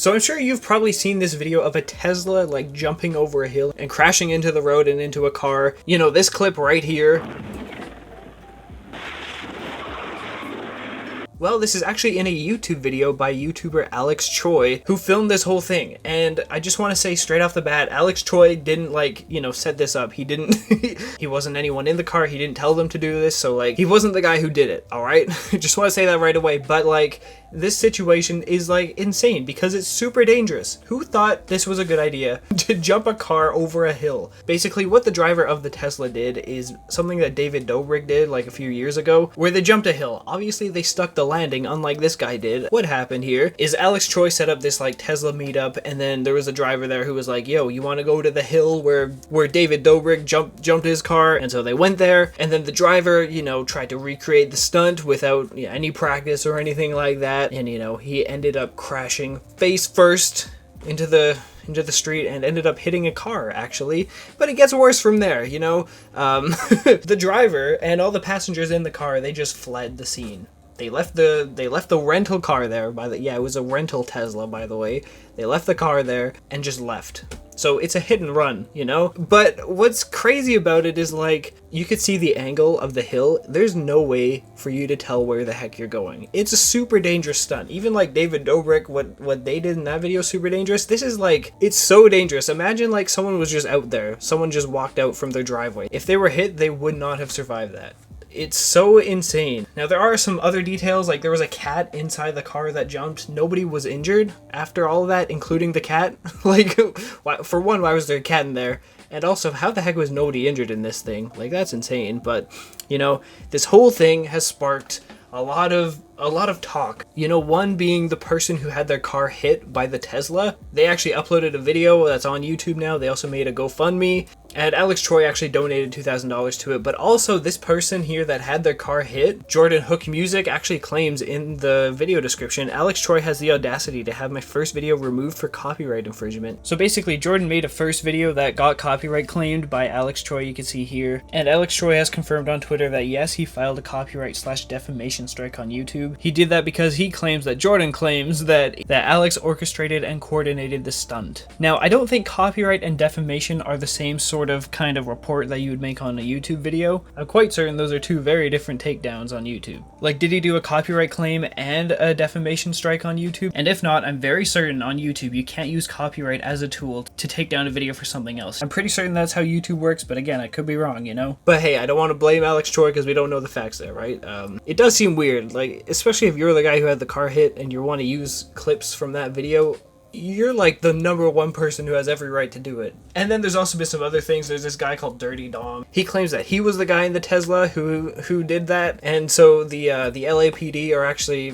So I'm sure you've probably seen this video of a Tesla like jumping over a hill and crashing into the road and into a car. You know, this clip right here. Well, this is actually in a YouTube video by YouTuber Alex Choi, who filmed this whole thing. And I just want to say straight off the bat, Alex Choi didn't set this up. He didn't, he wasn't anyone in the car. He didn't tell them to do this. So like, he wasn't the guy who did it. All right. Just want to say that right away. But like, this situation is like insane because it's super dangerous. Who thought this was a good idea to jump a car over a hill? Basically, what the driver of the Tesla did is something that David Dobrik did like a few years ago, where they jumped a hill. Obviously, they stuck the landing, unlike this guy did. What happened here is Alex Choi set up this like Tesla meetup, and then there was a driver there who was like, yo, you want to go to the hill where David Dobrik jumped his car? And so they went there, and then the driver, you know, tried to recreate the stunt without any practice or anything like that. And, you know, he ended up crashing face first into the street and ended up hitting a car, actually. But it gets worse from there, you know. The driver and all the passengers in the car, they just fled the scene. They left the rental car there it was a rental Tesla, by the way. They left the car there and just left. So it's a hit and run, you know? But what's crazy about it is like, you could see the angle of the hill. There's no way for you to tell where the heck you're going. It's a super dangerous stunt. Even like David Dobrik, what they did in that video, super dangerous. This is like, it's so dangerous. Imagine like someone was just out there. Someone just walked out from their driveway. If they were hit, they would not have survived that. It's so insane. Now, there are some other details, like there was a cat inside the car that jumped. Nobody was injured after all of that, including the cat. Like, for one, why was there a cat in there? And also, how the heck was nobody injured in this thing? Like, that's insane. But, you know, this whole thing has sparked a lot of talk. You know, one being the person who had their car hit by the Tesla. They actually uploaded a video that's on YouTube now. They also made a GoFundMe. And Alex Choi actually donated $2,000 to it. But also this person here that had their car hit, Jordan Hook Music, actually claims in the video description, Alex Choi has the audacity to have my first video removed for copyright infringement. So basically Jordan made a first video that got copyright claimed by Alex Choi, you can see here. And Alex Choi has confirmed on Twitter that yes, he filed a copyright/defamation strike on YouTube. He did that because he claims that Jordan claims that Alex orchestrated and coordinated the stunt. Now, I don't think copyright and defamation are the same sort of kind of report that you would make on a YouTube video. I'm quite certain those are two very different takedowns on YouTube. Like, did he do a copyright claim and a defamation strike on YouTube? And if not, I'm very certain on YouTube you can't use copyright as a tool to take down a video for something else. I'm pretty certain that's how YouTube works, but again, I could be wrong, you know? But hey, I don't want to blame Alex Choi because we don't know the facts there, right? It does seem weird, like, especially if you're the guy who had the car hit and you want to use clips from that video. You're like the #1 person who has every right to do it. And then there's also been some other things. There's this guy called Dirty Dom. He claims that he was the guy in the Tesla who did that. And so the LAPD are actually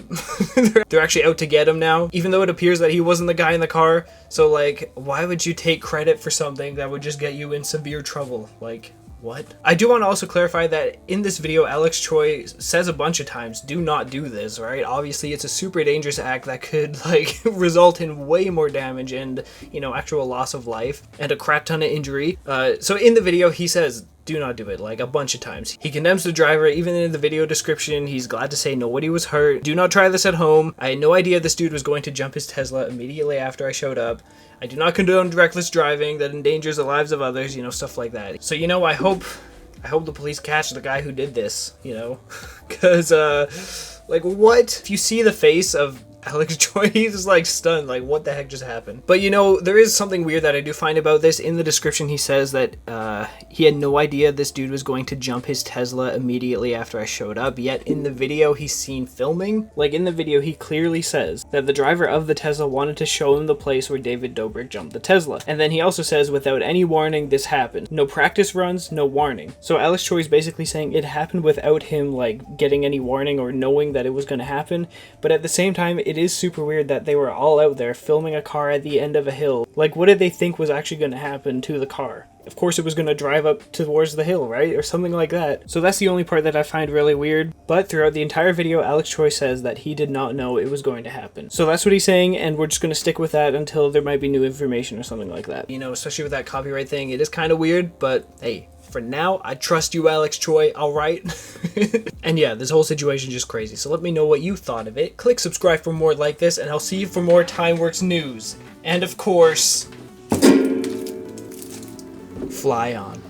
they're actually out to get him now, even though it appears that he wasn't the guy in the car. So like, why would you take credit for something that would just get you in severe trouble? Like, what? I do want to also clarify that in this video, Alex Choi says a bunch of times, do not do this, right? Obviously, it's a super dangerous act that could, like, result in way more damage and, you know, actual loss of life and a crap ton of injury. So in the video, he says, do not do it, like a bunch of times. He condemns the driver. Even in the video description, he's glad to say nobody was hurt. Do not try this at home. I had no idea this dude was going to jump his Tesla immediately after I showed up. I do not condone reckless driving that endangers the lives of others, you know, stuff like that. So, you know, I hope the police catch the guy who did this, you know, because, like, what? If you see the face of Alex Choi, he's just like stunned, like what the heck just happened? But you know, there is something weird that I do find about this. In the description, he says that he had no idea this dude was going to jump his Tesla immediately after I showed up, yet in the video he's seen filming. Like in the video, he clearly says that the driver of the Tesla wanted to show him the place where David Dobrik jumped the Tesla. And then he also says, without any warning, this happened. No practice runs, no warning. So Alex Choi is basically saying it happened without him like getting any warning or knowing that it was going to happen. But at the same time, it is super weird that they were all out there filming a car at the end of a hill. Like, what did they think was actually going to happen to the car? Of course it was going to drive up towards the hill, right? Or something like that. So that's the only part that I find really weird. But throughout the entire video, Alex Choi says that he did not know it was going to happen. So that's what he's saying, and we're just going to stick with that until there might be new information or something like that. You know, especially with that copyright thing, it is kind of weird, but hey, for now, I trust you, Alex Choi, alright? And yeah, this whole situation is just crazy, so let me know what you thought of it. Click subscribe for more like this, and I'll see you for more Timeworks news. And of course, fly on.